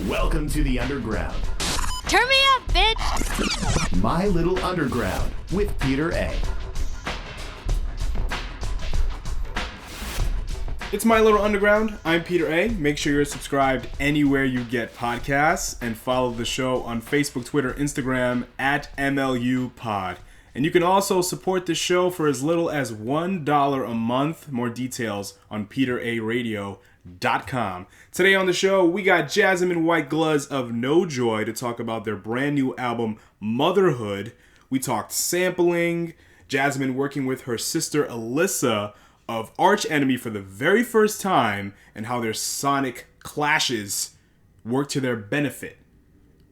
Welcome to the Underground. Turn me up, bitch! My Little Underground with Peter A. It's My Little Underground. I'm Peter A. Make sure you're subscribed anywhere you get podcasts and follow the show on Facebook, Twitter, Instagram at MLU Pod. And you can also support the show for as little as $1 a month. More details on peteraradio.com. Today on the show, we got Jasamine White-Gluz of No Joy to talk about their brand new album, Motherhood. We talked sampling, Jasamine working with her sister Alissa of Arch Enemy for the very first time, and how their sonic clashes work to their benefit.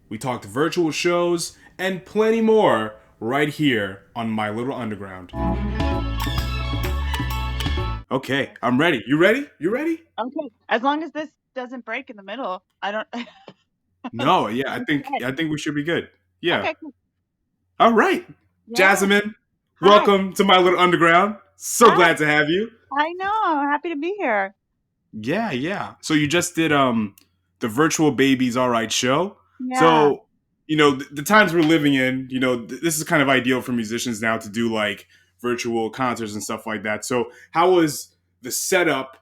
We talked virtual shows and plenty more right here on My Little Underground. Okay, I'm ready. You ready? You ready? Okay. As long as this doesn't break in the middle, I don't. No, yeah, I think we should be good. Yeah. Okay, cool. All right. Yeah. Jasamine, Hi. welcome to My Little Underground. So Hi. glad to have you. I know. I'm happy to be here. Yeah. So you just did the Virtual Babies All Right show. Yeah. So, you know, the times we're living in, you know, this is kind of ideal for musicians now to do like virtual concerts and stuff like that. So how was the setup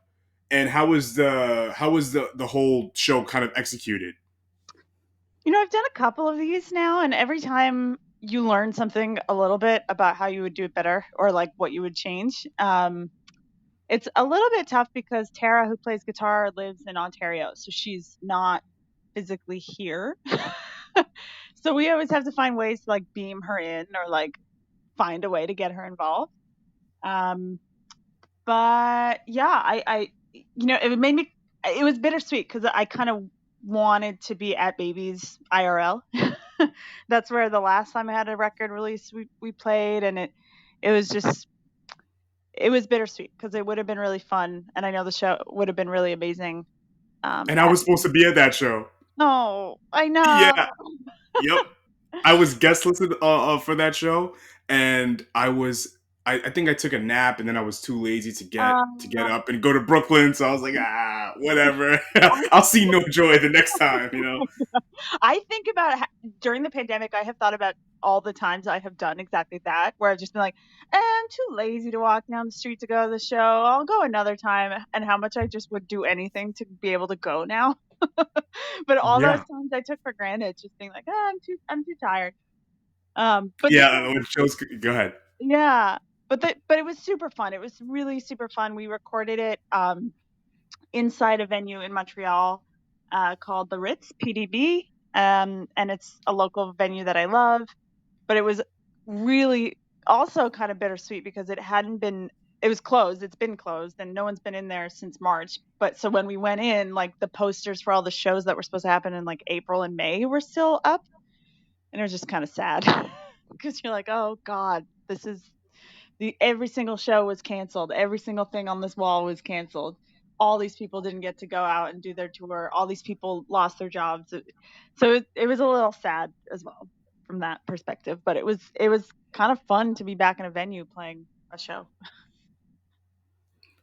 and how was the whole show kind of executed? You know, I've done a couple of these now, and every time you learn something a little bit about how you would do it better or like what you would change. It's a little bit tough because Tara, who plays guitar, lives in Ontario, so she's not physically here. So we always have to find ways to like beam her in or like find a way to get her involved. But yeah, I you know, it was bittersweet because I kind of wanted to be at Baby's IRL. That's where the last time I had a record release we played, and it was bittersweet because it would have been really fun, and I know the show would have been really amazing. And I was supposed to be at that show. Oh, I know. Yeah. Yep. I was guest listed for that show, and I think I took a nap, and then I was too lazy to get up and go to Brooklyn. So I was like, whatever. I'll see No Joy the next time, you know. I think about during the pandemic, I have thought about all the times I have done exactly that, where I've just been like, I'm too lazy to walk down the street to go to the show. I'll go another time, and how much I just would do anything to be able to go now. But all those times I took for granted, just being like, I'm too tired. But yeah, when shows, go ahead. Yeah, but it was super fun. It was really super fun. We recorded it inside a venue in Montreal called the Ritz PDB, and it's a local venue that I love. But it was really also kind of bittersweet because it was closed. It's been closed, and no one's been in there since March. But so when we went in, like the posters for all the shows that were supposed to happen in like April and May were still up, and it was just kind of sad because you're like, oh God, every single show was canceled. Every single thing on this wall was canceled. All these people didn't get to go out and do their tour. All these people lost their jobs. So it was a little sad as well from that perspective. But it was kind of fun to be back in a venue playing a show.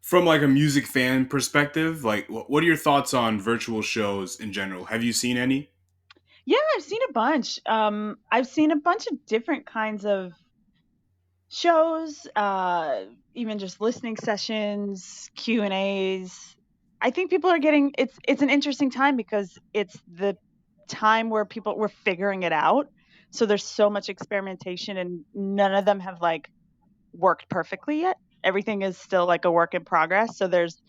From like a music fan perspective, like what are your thoughts on virtual shows in general? Have you seen any? Yeah, I've seen a bunch. I've seen a bunch of different kinds of shows, even just listening sessions, Q&As. I think people are it's an interesting time because it's the time where people were figuring it out. So there's so much experimentation, and none of them have like worked perfectly yet. Everything is still like a work in progress. So there's,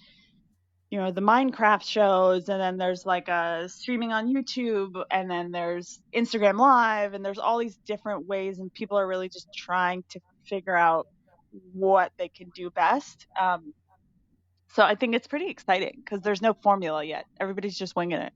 you know, the Minecraft shows, and then there's like a streaming on YouTube, and then there's Instagram Live, and there's all these different ways, and people are really just trying to figure out what they can do best. So I think it's pretty exciting because there's no formula yet. Everybody's just winging it.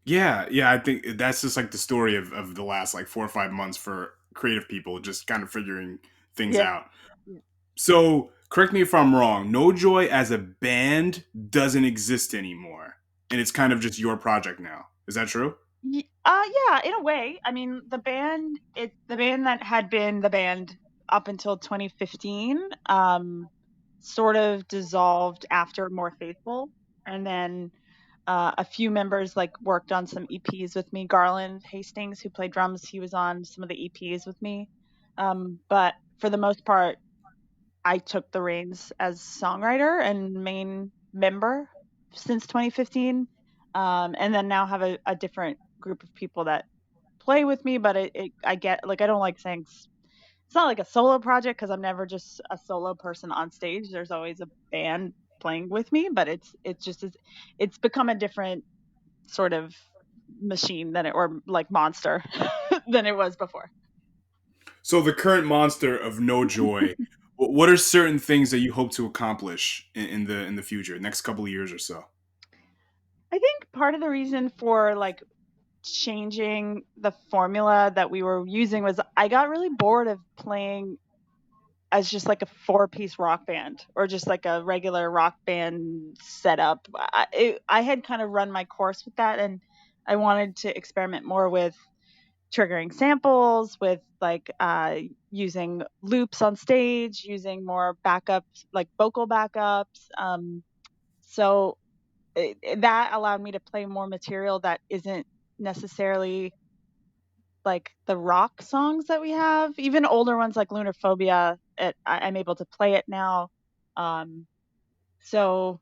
Yeah, I think that's just like the story of the last like 4 or 5 months for creative people, just kind of figuring things out. Yeah. So correct me if I'm wrong, No Joy as a band doesn't exist anymore, and it's kind of just your project now. Is that true? Yeah, in a way. I mean, the band that had been the band up until 2015 sort of dissolved after More Faithful, and then A few members like worked on some EPs with me. Garland Hastings, who played drums, he was on some of the EPs with me. But for the most part, I took the reins as songwriter and main member since 2015. And then now have a different group of people that play with me. But I get like, I don't like saying it's not like a solo project because I'm never just a solo person on stage. There's always a band playing with me, but it's become a different sort of machine or like monster than it was before. So the current monster of No Joy, what are certain things that you hope to accomplish in the future, next couple of years or so? I think part of the reason for like changing the formula that we were using was I got really bored of playing as just like a 4-piece rock band or just like a regular rock band setup. I had kind of run my course with that, and I wanted to experiment more with triggering samples, with like using loops on stage, using more backups, like vocal backups. So that allowed me to play more material that isn't necessarily like the rock songs that we have, even older ones like Lunar Phobia. I'm able to play it now. Um, so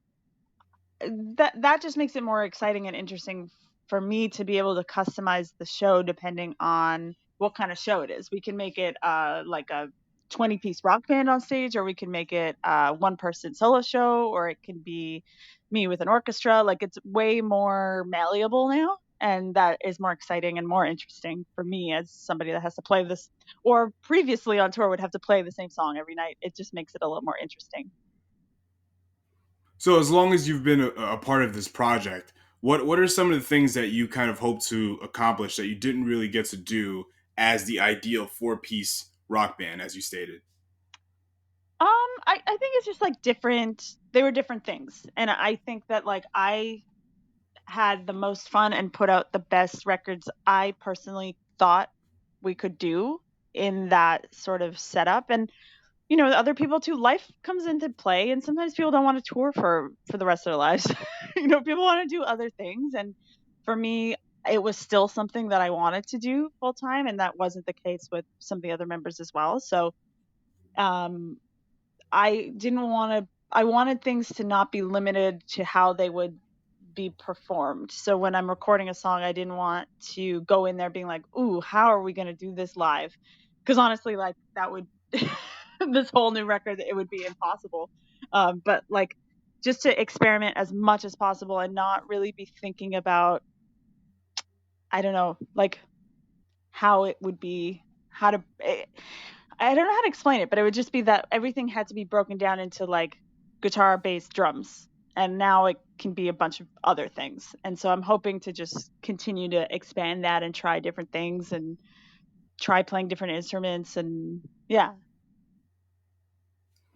that just makes it more exciting and interesting for me to be able to customize the show depending on what kind of show it is. We can make it like a 20-piece rock band on stage, or we can make it a one-person solo show, or it can be me with an orchestra. Like it's way more malleable now, and that is more exciting and more interesting for me as somebody that has to play this, or previously on tour would have to play the same song every night. It just makes it a little more interesting. So as long as you've been a part of this project, what are some of the things that you kind of hope to accomplish that you didn't really get to do as the ideal 4-piece rock band, as you stated? I think it's just like different. They were different things, and I think that like I had the most fun and put out the best records I personally thought we could do in that sort of setup. And other people too. Life comes into play, and sometimes people don't want to tour for the rest of their lives. People want to do other things, and for me, it was still something that I wanted to do full time, and that wasn't the case with some of the other members as well. So, um, I didn't want to. I wanted things to not be limited to how they would be performed. So when I'm recording a song, I didn't want to go in there being like, "Ooh, how are we going to do this live?" Because honestly, like that would this whole new record, it would be impossible. But like just to experiment as much as possible and not really be thinking about, I don't know, like how it would be, how to. I don't know how to explain it, but it would just be that everything had to be broken down into like guitar, bass, drums. And now it can be a bunch of other things. And so I'm hoping to just continue to expand that and try different things and try playing different instruments. And yeah.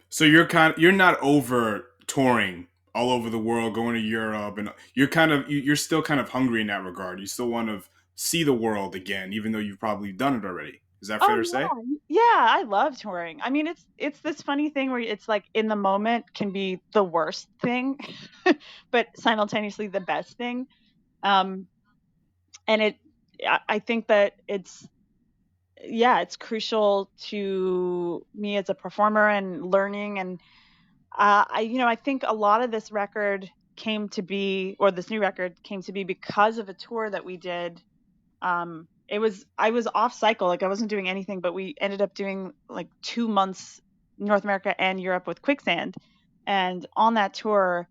So you're not over touring all over the world, going to Europe, and you're still kind of hungry in that regard. You still want to see the world again, even though you've probably done it already. Is that fair Oh to say? yeah. Yeah, I love touring. I mean, it's this funny thing where it's like in the moment can be the worst thing, but simultaneously the best thing. Um, and I think that it's crucial to me as a performer and learning. And I think a lot of this record came to be, or this new record came to be because of a tour that we did. I was off cycle, like I wasn't doing anything, but we ended up doing like 2 months North America and Europe with Quicksand. And on that tour,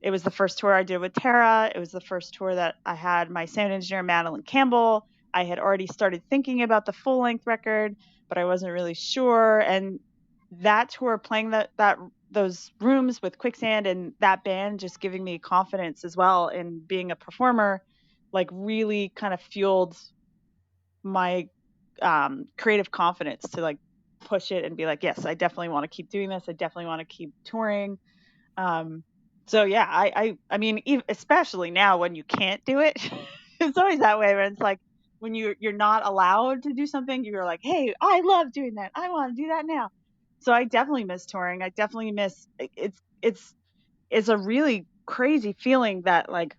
it was the first tour I did with Tara. It was the first tour that I had my sound engineer, Madeline Campbell. I had already started thinking about the full length record, but I wasn't really sure. And that tour, playing those rooms with Quicksand and that band, just giving me confidence as well in being a performer, like really kind of fueled my creative confidence to like push it and be like, yes, I definitely want to keep doing this. I definitely want to keep touring. Um, so yeah, I mean, especially now when you can't do it, it's always that way. When it's like when you're not allowed to do something, you're like, hey, I love doing that. I want to do that now. So I definitely miss touring. I definitely miss it's a really crazy feeling that like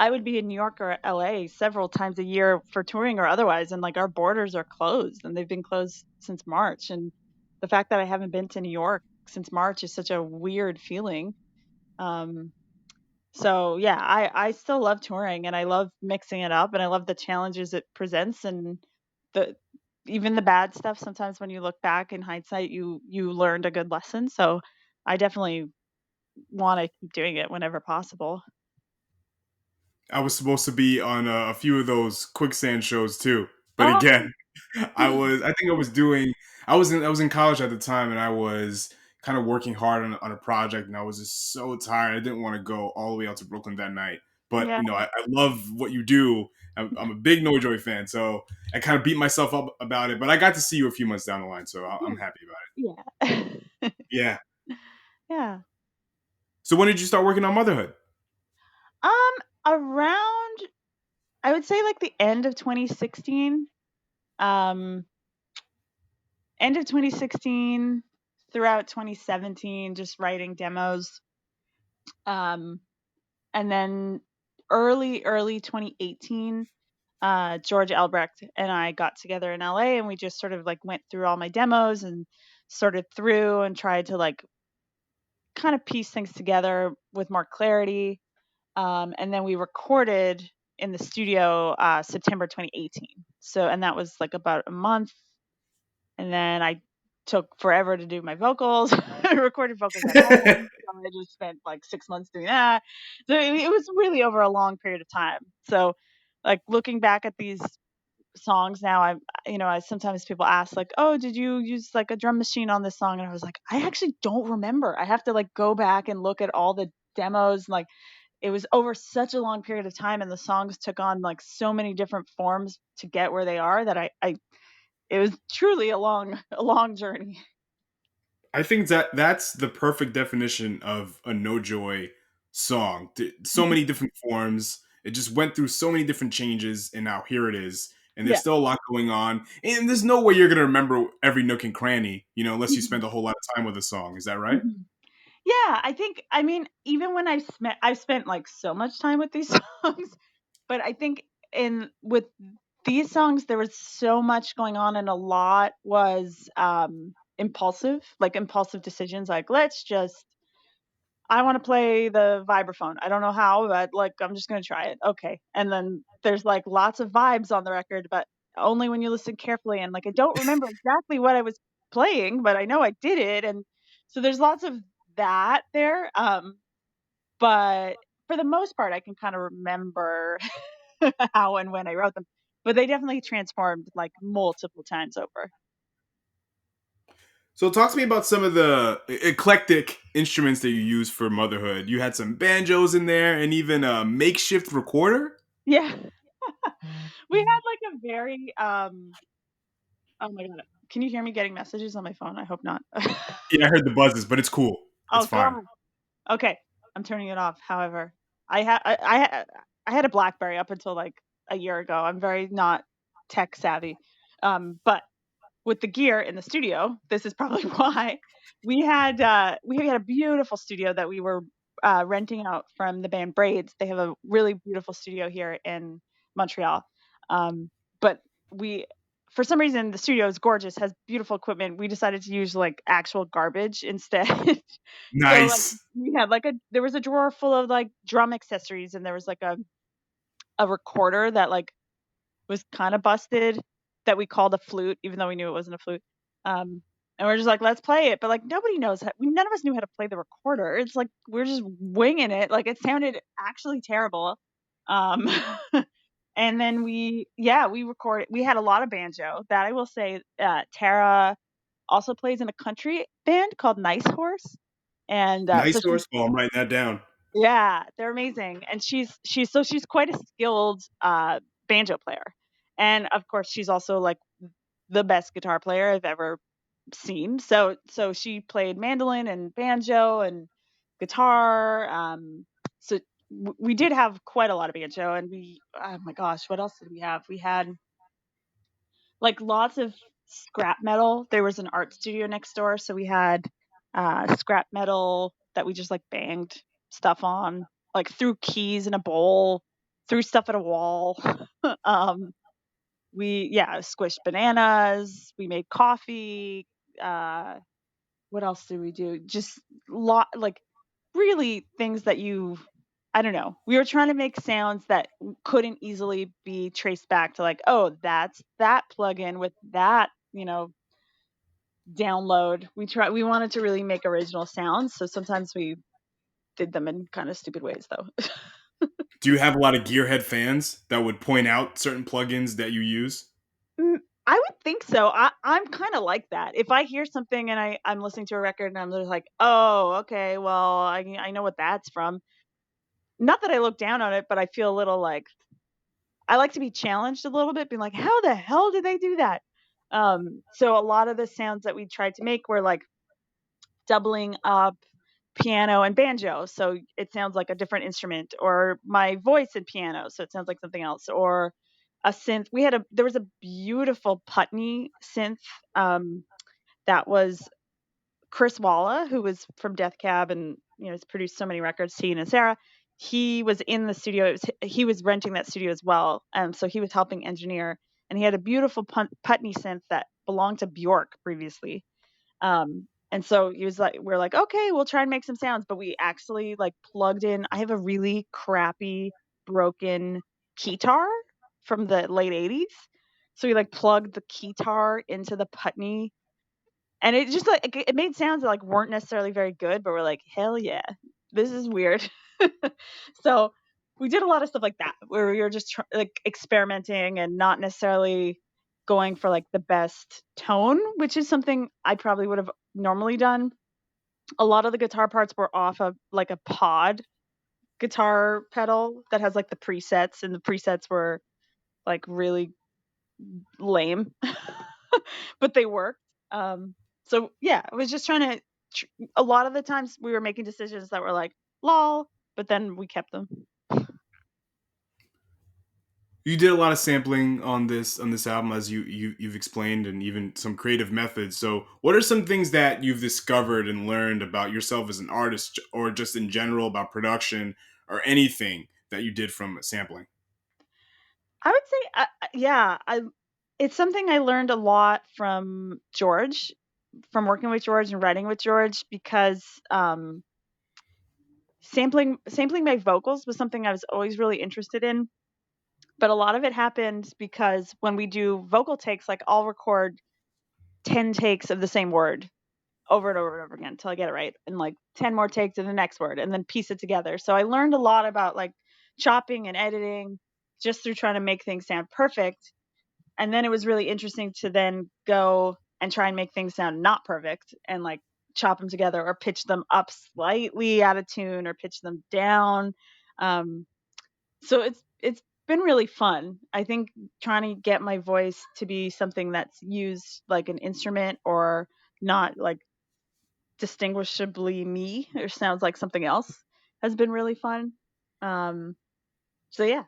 I would be in New York or LA several times a year for touring or otherwise, and like our borders are closed, and they've been closed since March. And the fact that I haven't been to New York since March is such a weird feeling. Um, so yeah, I still love touring, and I love mixing it up, and I love the challenges it presents, and the even the bad stuff. Sometimes when you look back in hindsight, you learned a good lesson. So I definitely want to keep doing it whenever possible. I was supposed to be on a few of those quicksand shows too, but Oh, again, I think I was doing. I was in college at the time, and I was kind of working hard on a project, and I was just so tired. I didn't want to go all the way out to Brooklyn that night. But yeah. I love what you do. I'm a big No Joy fan, so I kind of beat myself up about it. But I got to see you a few months down the line, so I'm happy about it. Yeah. Yeah. Yeah. So when did you start working on Motherhood? Um, Around, I would say like the end of 2016. Um, End of 2016 throughout 2017, just writing demos. Um, and then early 2018, George Albrecht and I got together in LA, and we just sort of like went through all my demos and sorted through and tried to like kind of piece things together with more clarity. And then we recorded in the studio September 2018. So, and that was like about a month. And then I took forever to do my vocals. I recorded vocals at home. So I just spent like 6 months doing that. So it was really over a long period of time. So, like looking back at these songs now, I sometimes people ask like, oh, did you use like a drum machine on this song? And I was like, I actually don't remember. I have to like go back and look at all the demos. Like it was over such a long period of time, and the songs took on like so many different forms to get where they are that I it was truly a long journey. I think that's the perfect definition of a No Joy song. So many different forms. It just went through so many different changes, and now here it is. And there's Yeah. still a lot going on. And there's no way you're gonna remember every nook and cranny, unless you spend a whole lot of time with a song. Is that right? Mhm. Yeah, I mean, even when I've spent like so much time with these songs, but I think in with these songs there was so much going on, and a lot was impulsive decisions, like let's just I want to play the vibraphone. I don't know how, but like I'm just going to try it. Okay. And then there's like lots of vibes on the record, but only when you listen carefully, and like I don't remember exactly what I was playing, but I know I did it. And so there's lots of that there. But for the most part I can kind of remember how and when I wrote them. But they definitely transformed like multiple times over. So talk to me about some of the eclectic instruments that you use for Motherhood. You had some banjos in there and even a makeshift recorder. Yeah. We had like a very oh my god. Can you hear me getting messages on my phone? I hope not. Yeah, I heard the buzzes, but it's cool. It's Oh fine. god. Okay, I'm turning it off. However, I had a BlackBerry up until like a year ago. I'm very not tech savvy. But with the gear in the studio, this is probably why we had a beautiful studio that we were renting out from the band Braids. They have a really beautiful studio here in Montreal. But we for some reason the studio is gorgeous, has beautiful equipment. We decided to use like actual garbage instead. So like Nice. we had like a there was a drawer full of like drum accessories, and there was like a recorder that like was kind of busted that we called a flute, even though we knew it wasn't a flute. And we're just like, let's play it. But like nobody knows how, none of us knew how to play the recorder. It's like we're just winging it. Like it sounded actually terrible. Um, and then we recorded. We had a lot of banjo. That I will say, Tara also plays in a country band called Nice Horse, and Nice so she source. Oh, I'm writing that down. yeah, they're amazing. And she's quite a skilled banjo player. And of course she's also like the best guitar player I've ever seen. So she played mandolin and banjo and guitar. So we did have quite a lot of banjo, and we oh my gosh, what else did we have? We had like lots of scrap metal. There was an art studio next door, so we had scrap metal that we just like banged stuff on, like threw keys in a bowl. threw stuff at a wall. um, we squished bananas. We made coffee. Uh, what else did we do? Just like really things that I don't know. We were trying to make sounds that couldn't easily be traced back to like, oh, that's that plugin with that, download. We wanted to really make original sounds, so sometimes we did them in kind of stupid ways though. Do you have a lot of gearhead fans that would point out certain plugins that you use? I would think so. I'm kind of like that. If I hear something and I'm listening to a record and I'm just like, oh, okay, well, I know what that's from. Not that I look down on it, but I feel a little like I like to be challenged a little bit, being like, how the hell did they do that? So a lot of the sounds that we tried to make were like doubling up piano and banjo, so it sounds like a different instrument, or my voice in piano, so it sounds like something else, or a synth. There was a beautiful Putney synth that was Chris Walla, who was from Death Cab and has produced so many records, he and Sarah. He was in the studio. He was renting that studio as well, so he was helping engineer, and he had a beautiful Putney synth that belonged to Bjork previously. And so he was like, we're like, okay, we'll try and make some sounds, but we actually like plugged in. I have a really crappy, broken keytar from the late '80s, so we like plugged the keytar into the Putney, and it just like it made sounds that like weren't necessarily very good, but we're like, hell yeah, this is weird. So we did a lot of stuff like that, where we were just like experimenting and not necessarily going for like the best tone, which is something I probably would have normally done. A lot of the guitar parts were off of like a pod guitar pedal that has like the presets, and the presets were like really lame, but they worked. So yeah, I was just trying to. A lot of the times we were making decisions that were like lol, but then we kept them. You did a lot of sampling on this album, as you've explained, and even some creative methods. So, what are some things that you've discovered and learned about yourself as an artist, or just in general about production, or anything that you did from sampling? I would say, it's something I learned a lot from George, from working with George and writing with George, because sampling my vocals was something I was always really interested in. But a lot of it happened because when we do vocal takes, like I'll record 10 takes of the same word over and over and over again until I get it right, and like 10 more takes of the next word, and then piece it together. So I learned a lot about like chopping and editing just through trying to make things sound perfect. And then it was really interesting to then go and try and make things sound not perfect and like chop them together or pitch them up slightly out of tune or pitch them down. So it's been really fun. I think trying to get my voice to be something that's used like an instrument, or not like distinguishably me, or sounds like something else, has been really fun. So yeah.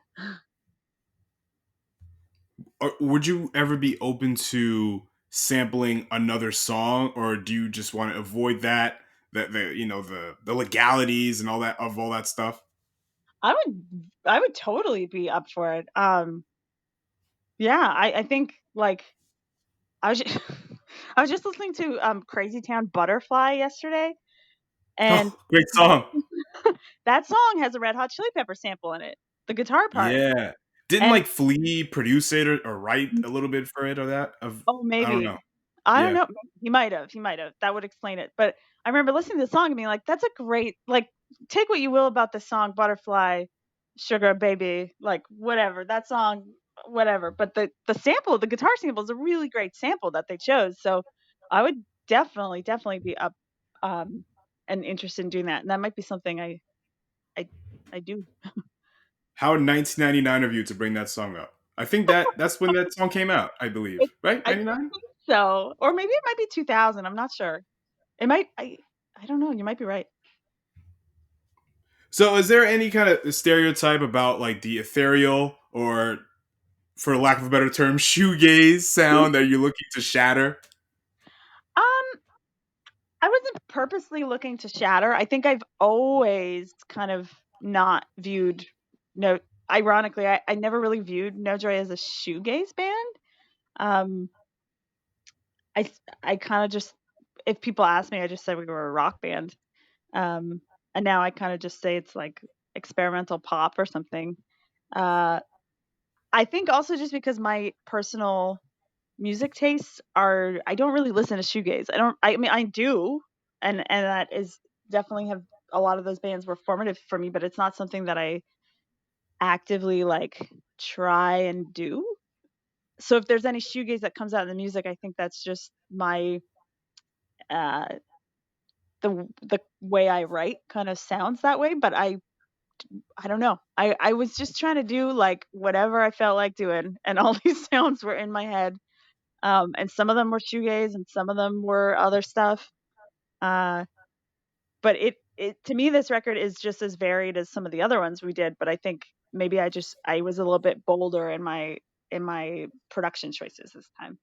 Or would you ever be open to sampling another song, or do you just want to avoid the legalities and all that stuff? I would totally be up for it. Yeah, I think like I was just, I was just listening to Crazy Town Butterfly yesterday, and Oh, great song. that song has a Red Hot Chili Pepper sample in it, the guitar part. Yeah. Didn't And like Flea produce it, or write a little bit for it, or that? oh, I don't know. maybe. I don't Yeah. know. He might have. He might have. That would explain it. But I remember listening to the song and being like, "That's a great like." Take what you will about the song "Butterfly," "Sugar Baby," like whatever that song, whatever. But the sample, the guitar sample, is a really great sample that they chose. So I would definitely be up, um, and interested in doing that. And that might be something I I do. How 1999 of you to bring that song up. I think that's when that song came out, I believe. Right? I 99? think so, or maybe it might be 2000. I'm not sure. It might. I don't know. You might be right. So is there any kind of stereotype about like the ethereal, or for lack of a better term, shoegaze sound that you're looking to shatter? Um, I wasn't purposely looking to shatter. I think I've always kind of not viewed no ironically, I never really viewed No Joy as a shoegaze band. Um, I kind of just, if people ask me, I just said we were a rock band. Um, and now I kind of just say it's like experimental pop or something. Uh, I think also just because my personal music tastes are, I don't really listen to shoegaze. I mean I do, and that is definitely have, a lot of those bands were formative for me, but it's not something that I actively like try and do. So if there's any shoegaze that comes out in the music, I think that's just my uh the way I write kind of sounds that way, but I don't know. I was just trying to do like whatever I felt like doing, and all these sounds were in my head. And some of them were shoegaze, and some of them were other stuff. Uh, but it to me, this record is just as varied as some of the other ones we did. But I think maybe I was a little bit bolder in my production choices this time.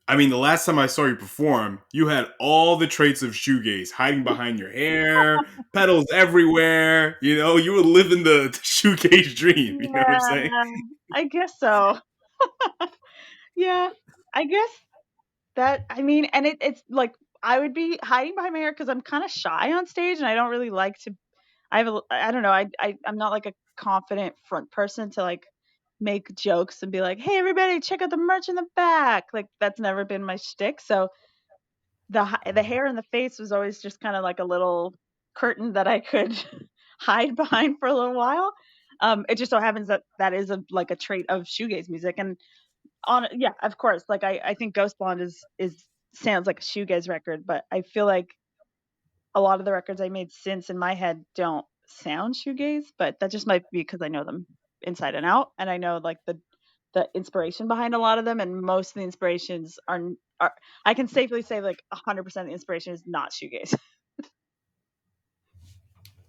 I mean, the last time I saw you perform, you had all the traits of shoegaze, hiding behind your hair, pedals everywhere. You know, you were living the shoegaze dream. You know what I'm saying? Yeah, I guess so. Yeah, I guess that, I mean, and it's like I would be hiding behind my hair because I'm kind of shy on stage, and I don't really like to. I don't know. I'm not like a confident front person to like make jokes and be like, "Hey, everybody, check out the merch in the back." Like that's never been my shtick. So the hair in the face was always just kind of like a little curtain that I could hide behind for a little while. It just so happens that that is like a trait of shoegaze music, and on, yeah, of course. Like I think Ghost Blonde is sounds like a shoegaze record, but I feel like a lot of the records I made since in my head don't sound shoegaze, but that just might be because I know them inside and out, and I know like the inspiration behind a lot of them, and most of the inspirations are I can safely say like 100% of the inspiration is not shoegaze.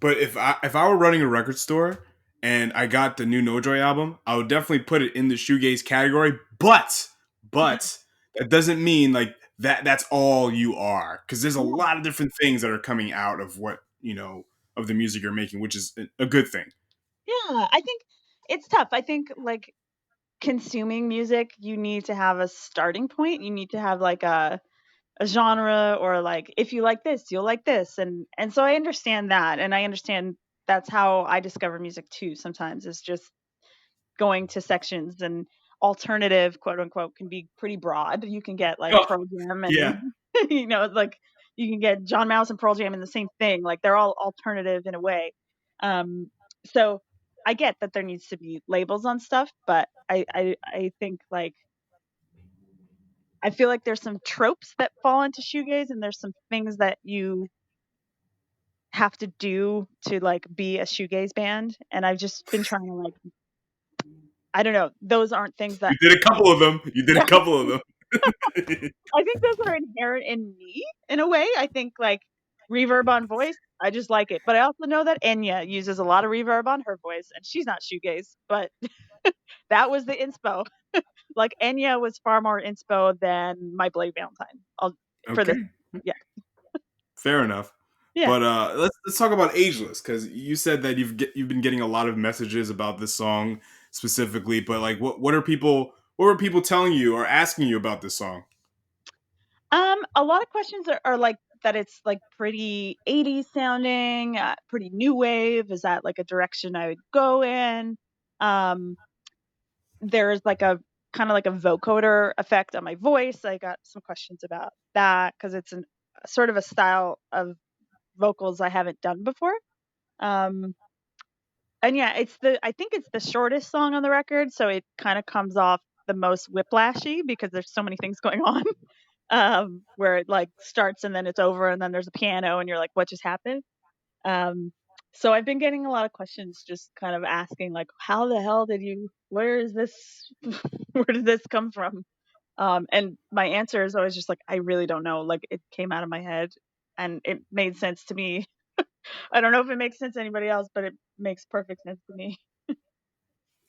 But if I were running a record store and I got the new No Joy album, I would definitely put it in the shoegaze category. But that doesn't mean like that's all you are, because there's a lot of different things that are coming out of what of the music you're making, which is a good thing. Yeah, I think it's tough. I think like consuming music, you need to have a starting point. You need to have like a genre, or like if you like this, you'll like this, and so I understand that, and I understand that's how I discover music too. Sometimes is just going to sections, and alternative, quote unquote, can be pretty broad. You can get like Oh, Pearl Jam yeah. and like you can get John Mouse and Pearl Jam in the same thing. Like they're all alternative in a way. Um, so I get that there needs to be labels on stuff, but I think like I feel like there's some tropes that fall into shoegaze, and there's some things that you have to do to like be a shoegaze band. And I've just been trying to like, I don't know, those aren't things that You did a couple of them. You did a couple of them. I think those are inherent in me in a way. I think like reverb on voice, I just like it. But I also know that Enya uses a lot of reverb on her voice, and she's not shoegaze, but that was the inspo. Like Enya was far more inspo than my Blake Valentine. For this, Okay, yeah, fair enough. yeah. But let's talk about Ageless, because you said that you've been getting a lot of messages about this song specifically. But like, what were people telling you or asking you about this song? A lot of questions are like that. It's like pretty 80s sounding, pretty new wave. Is that like a direction I would go in? Um, there's like a kind of like a vocoder effect on my voice. I got some questions about that because it's sort of a style of vocals I haven't done before. Um, and yeah, I think it's the shortest song on the record, so it kind of comes off the most whiplashy because there's so many things going on. Where it like starts and then it's over and then there's a piano and you're like, what just happened? Um, so I've been getting a lot of questions, just kind of asking like, how the hell where is this, where did this come from? And my answer is always just like, I really don't know. Like it came out of my head and it made sense to me. I don't know if it makes sense to anybody else, but it makes perfect sense to me.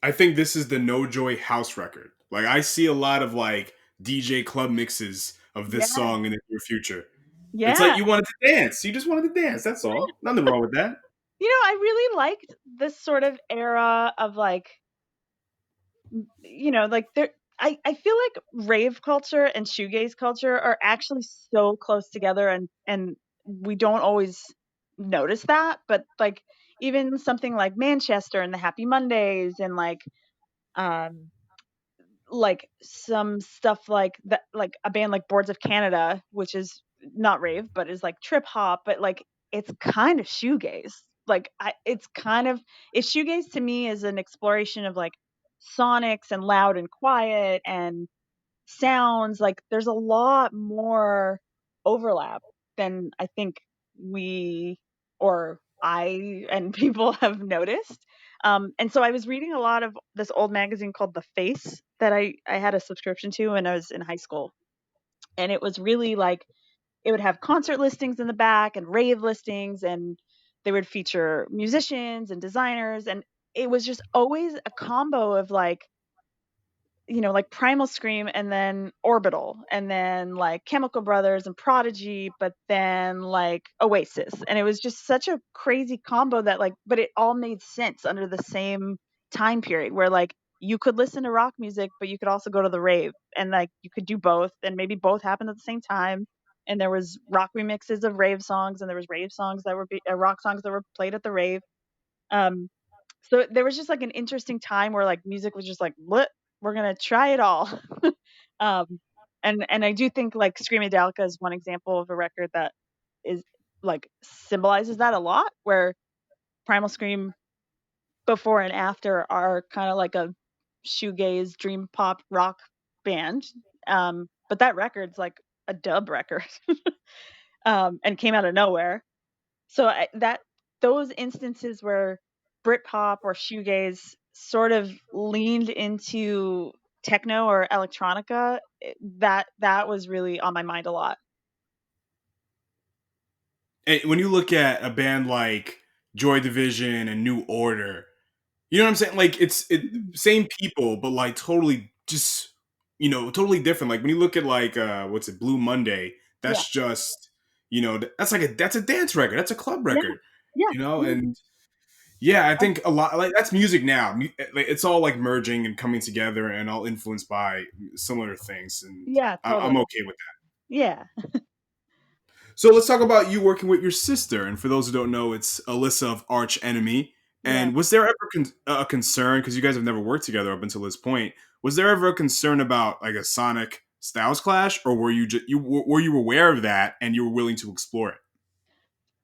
I think this is the No Joy house record. Like, I see a lot of like DJ club mixes of Yeah. this song in the near future. It's Yeah. like you wanted to dance. You just wanted to dance. That's all. Nothing wrong with that. I really liked this sort of era of like, like there. I feel like rave culture and shoegaze culture are actually so close together, and we don't always notice that. But like even something like Manchester and the Happy Mondays and um like some stuff like that, like a band like Boards of Canada, which is not rave but is like trip hop, but like it's kind of shoegaze. Like it's kind of, if shoegaze to me is an exploration of like sonics and loud and quiet and sounds, like there's a lot more overlap than I think we or I and people have noticed. And so I was reading a lot of this old magazine called The Face that I had a subscription to when I was in high school. And it was really like, it would have concert listings in the back and rave listings, and they would feature musicians and designers. And it was just always a combo of like, like Primal Scream and then Orbital and then like Chemical Brothers and Prodigy, but then like Oasis. And it was just such a crazy combo that like, but it all made sense under the same time period where like you could listen to rock music, but you could also go to the rave, and like you could do both, and maybe both happened at the same time. And there was rock remixes of rave songs, and there was rave songs that were rock songs that were played at the rave. Um, so there was just like an interesting time where like music was just like, what, we're gonna try it all. um, and I do think like Screamadelica is one example of a record that is like symbolizes that a lot, where Primal Scream before and after are kind of like a shoegaze dream pop rock band. But that record's like a dub record. And came out of nowhere. So that those instances where Britpop or shoegaze sort of leaned into techno or electronica, that was really on my mind a lot. And when you look at a band like Joy Division and New Order, you know what I'm saying? Like it same people, but like totally just totally different. Like when you look at like what's it, Blue Monday, Yeah, that's just that's a dance record, that's a club yeah, record, yeah, and yeah, I think a lot like that's music now. Like, it's all like merging and coming together, and all influenced by similar things, and yeah, I'm totally. okay with that. Yeah, So let's talk about you working with your sister. And for those who don't know, it's Alissa of Arch Enemy. yeah. And was there ever a concern, because you guys have never worked together up until this point? Was there ever a concern about like a sonic styles clash, or were you were you aware of that and you were willing to explore it?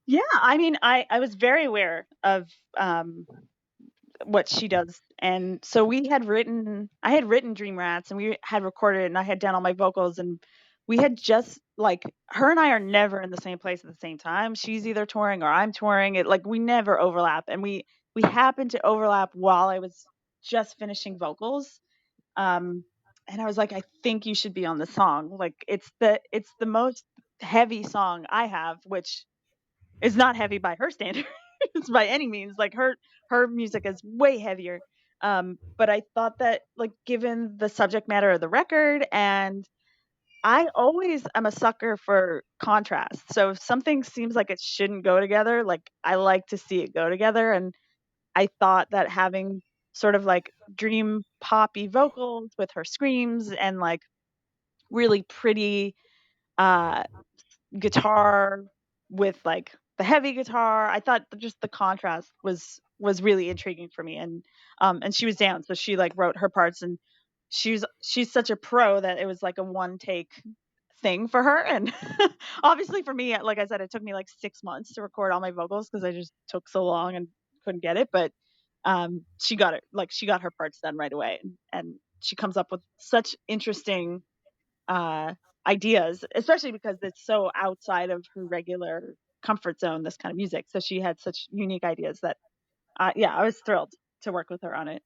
Yeah, I mean, I was very aware of um what she does. And so I had written Dream Rats, and we had recorded it, and I had done all my vocals, and we had just like, her and I are never in the same place at the same time. She's either touring or I'm touring. It like we never overlap, and we happened to overlap while I was just finishing vocals. Um and I was like, I think you should be on the song. Like it's the most heavy song I have, which is not heavy by her standards by any means. Like her music is way heavier. But I thought that like given the subject matter of the record, and I always am a sucker for contrast. So if something seems like it shouldn't go together, like I like to see it go together. And I thought that having sort of like dream poppy vocals with her screams and like really pretty uh guitar with like the heavy guitar. I thought just the contrast was really intriguing for me. And she was down, so she like wrote her parts, and she's such a pro that it was like a one take thing for her. And obviously for me, like I said, it took me like 6 months to record all my vocals because I just took so long and couldn't get it. But she got it, like she got her parts done right away, and she comes up with such interesting uh, ideas, especially because it's so outside of her regular comfort zone, this kind of music. So she had such unique ideas that, yeah, I was thrilled to work with her on it.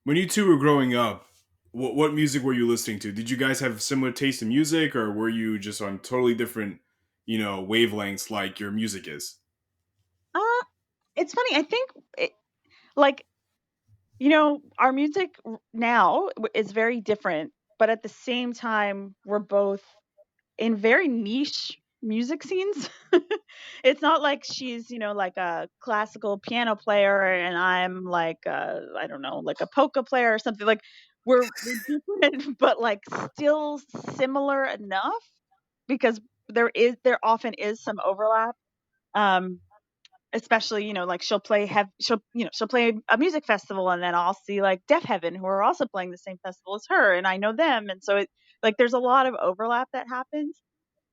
When you two were growing up, what music were you listening to? Did you guys have similar taste in music, or were you just on totally different, wavelengths like your music is? Uh, it's funny. I think like, our music now is very different, but at the same time, we're both in very niche. music scenes. It's not like she's, like a classical piano player and I'm like, I don't know, like a polka player or something. Like we're different, but like still similar enough because there often is some overlap. Um, Especially, like she'll play a music festival and then I'll see like Deaf Heaven who are also playing the same festival as her and I know them. And so there's a lot of overlap that happens.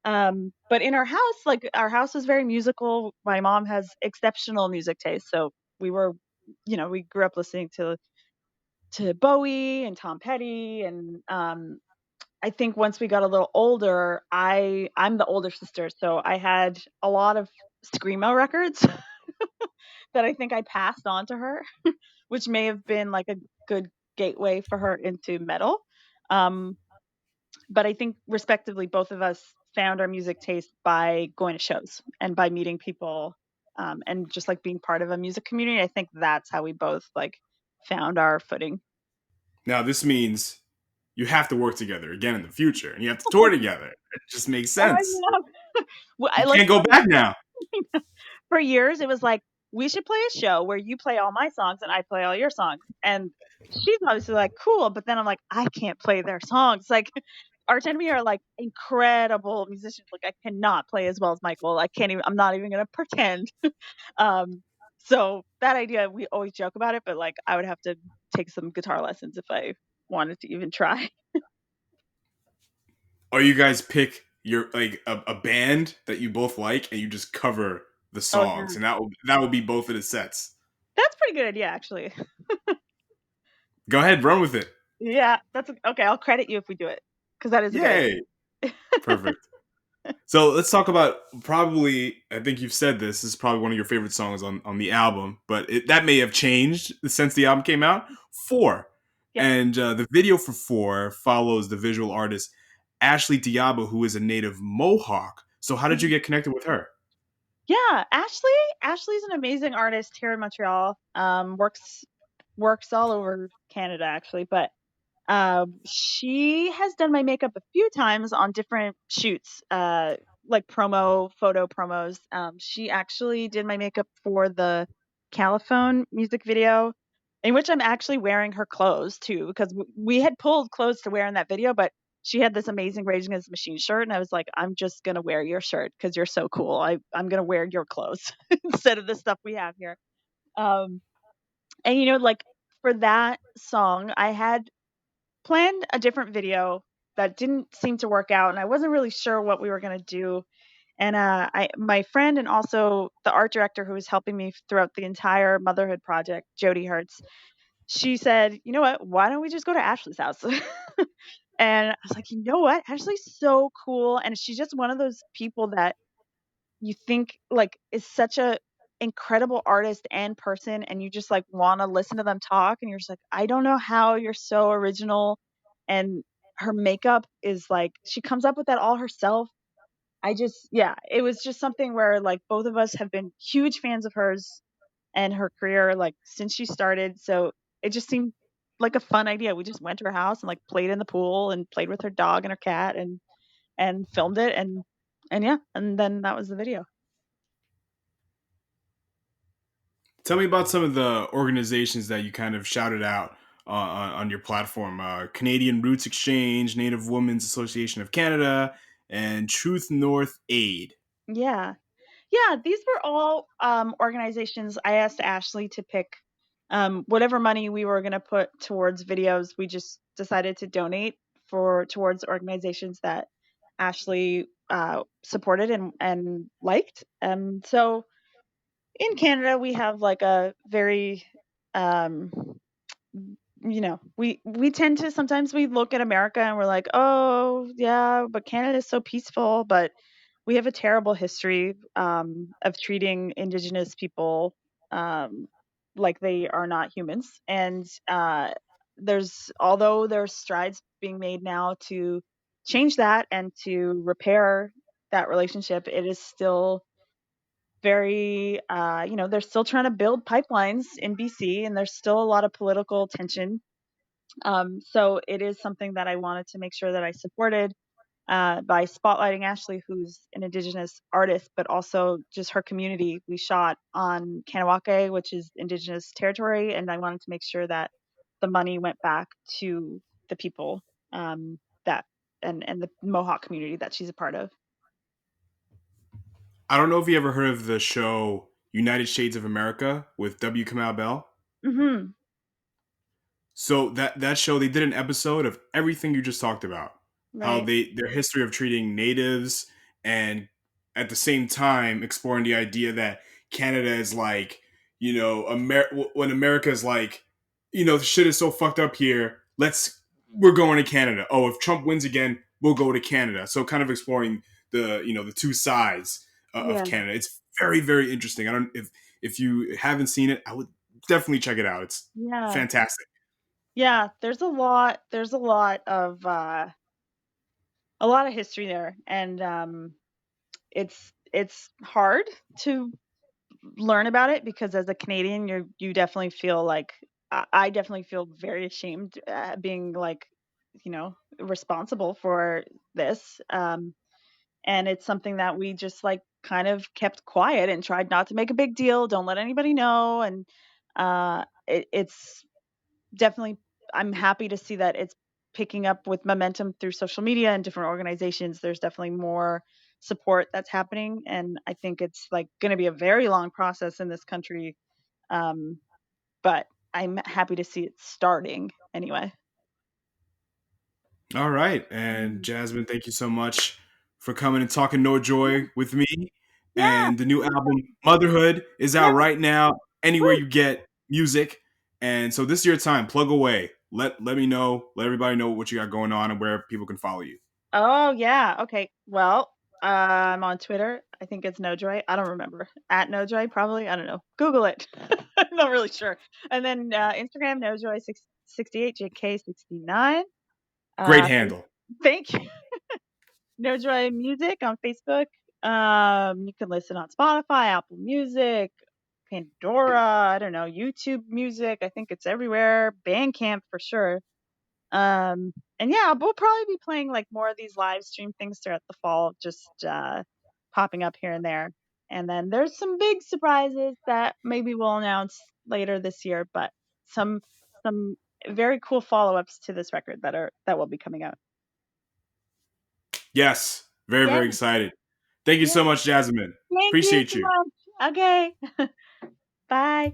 But in our house, like our house is very musical. My mom has exceptional music taste. So we were, we grew up listening to Bowie and Tom Petty. And I think once we got a little older, I'm the older sister. So I had a lot of Screamo records that I think I passed on to her, which may have been like a good gateway for her into metal. Um, but I think respectively, both of us found our music taste by going to shows and by meeting people, and just like being part of a music community. I think that's how we both like found our footing. Now, this means you have to work together again in the future, and you have to tour together. It just makes Oh, I sense. know. Well, I You like can't go back now. for years it was like we should play a show where you play all my songs and I play all your songs. And she's obviously like cool, but then I'm like I can't play their songs. Like Arch Enemy are like incredible musicians. Like I cannot play as well as Michael. I can't even. I'm not even gonna pretend. Um, so that idea we always joke about it, but like I would have to take some guitar lessons if I wanted to even try. Or you guys pick your like a band that you both like, and you just cover the Oh yeah, songs, and that will be both of the sets. that's pretty good idea actually. Go ahead, run with it. Yeah, that's okay. I'll credit you if we do it because that is a good Yay! idea. Perfect. So let's talk about probably. I think you've said this is probably one of your favorite songs on the album, but that may have changed since the album came out. Four, Yeah. and the video for Four follows the visual artist Ashley Diabo, who is a native Mohawk. So how did you get connected with her? Yeah, Ashley's an amazing artist here in Montreal. Works all over Canada actually, but she has done my makeup a few times on different shoots, like photo promos. She actually did my makeup for the Caliphone music video, in which I'm actually wearing her clothes too, because we had pulled clothes to wear in that video, but she had this amazing Rage Against the Machine shirt, and I was like, I'm just gonna wear your shirt because you're so cool. I'm gonna wear your clothes instead of the stuff we have here. Um, and like for that song, I had planned a different video that didn't seem to work out and I wasn't really sure what we were going to do. And my friend and also the art director who was helping me throughout the entire Motherhood project, Jody Hertz, she said, you know what, why don't we just go to Ashley's house? And I was like, you know what, Ashley's so cool and she's just one of those people that you think like is such a incredible artist and person and you just like want to listen to them talk and you're just like I don't know how you're so original. And her makeup is like she comes up with that all herself. Yeah, it was just something where like both of us have been huge fans of hers and her career like since she started, so it just seemed like a fun idea. We just went to her house and like played in the pool and played with her dog and her cat and filmed it and yeah, and then that was the video. Tell me about some of the organizations that you kind of shouted out on your platform: Canadian Roots Exchange, Native Women's Association of Canada, and Truth North Aid. Yeah. Yeah, these were all organizations. I asked Ashley to pick whatever money we were going to put towards videos. We just decided to donate towards organizations that Ashley supported and liked. So in Canada, we have like a very um, we tend to sometimes we look at America and we're like, oh yeah, but Canada is so peaceful, but we have a terrible history of treating Indigenous people um, like they are not humans. And although there's strides being made now to change that and to repair that relationship, it is still very, they're still trying to build pipelines in BC and there's still a lot of political tension. So it is something that I wanted to make sure that I supported. by spotlighting Ashley, who's an Indigenous artist, but also just her community. We shot on Kanawake, which is Indigenous territory, and I wanted to make sure that the money went back to the people that and the Mohawk community that she's a part of. I don't know if you ever heard of the show United Shades of America with W. Kamau Bell. Mm-hmm. So that show, they did an episode of everything you just talked about, how Right. their history of treating natives, and at the same time exploring the idea that Canada is like, when America is like, shit is so fucked up here, we're going to Canada. Oh, if Trump wins again, we'll go to Canada. So kind of exploring the two sides of Yeah. Canada. It's very, very interesting. I don't if you haven't seen it, I would definitely check it out. It's Yeah. fantastic. Yeah. There's a lot. There's a lot of history there, and it's hard to learn about it because as a Canadian, you definitely feel like I definitely feel very ashamed being like, responsible for this. And it's something that we just like kind of kept quiet and tried not to make a big deal. Don't let anybody know. And it's definitely, I'm happy to see that it's picking up with momentum through social media and different organizations. There's definitely more support that's happening, and I think it's like going to be a very long process in this country, but I'm happy to see it starting anyway. All right. And Jasmine, thank you so much for coming and talking No Joy with me. Yeah, And the new album Motherhood is yeah. out right now, anywhere Woo. you get music. And so this is your time. Plug away. Let me know, let everybody know what you got going on and where people can follow you. Oh yeah. Okay. Well, I'm on Twitter. I think it's NoJoy. I don't remember. At NoJoy, probably. I don't know. Google it. I'm not really sure. And then Instagram NoJoy68 JK69. Great Uh, handle. thank you. NoJoy Music on Facebook. You can listen on Spotify, Apple Music, Pandora. I don't know, YouTube Music. I think it's everywhere. Bandcamp for sure. And yeah, we'll probably be playing like more of these live stream things throughout the fall, just popping up here and there. And then there's some big surprises that maybe we'll announce later this year, but some very cool follow-ups to this record that will be coming out. Yes. Very, Yeah, very excited. Thank you yeah. so much, Jasmine. Thank you Appreciate so you. much. Okay. Bye.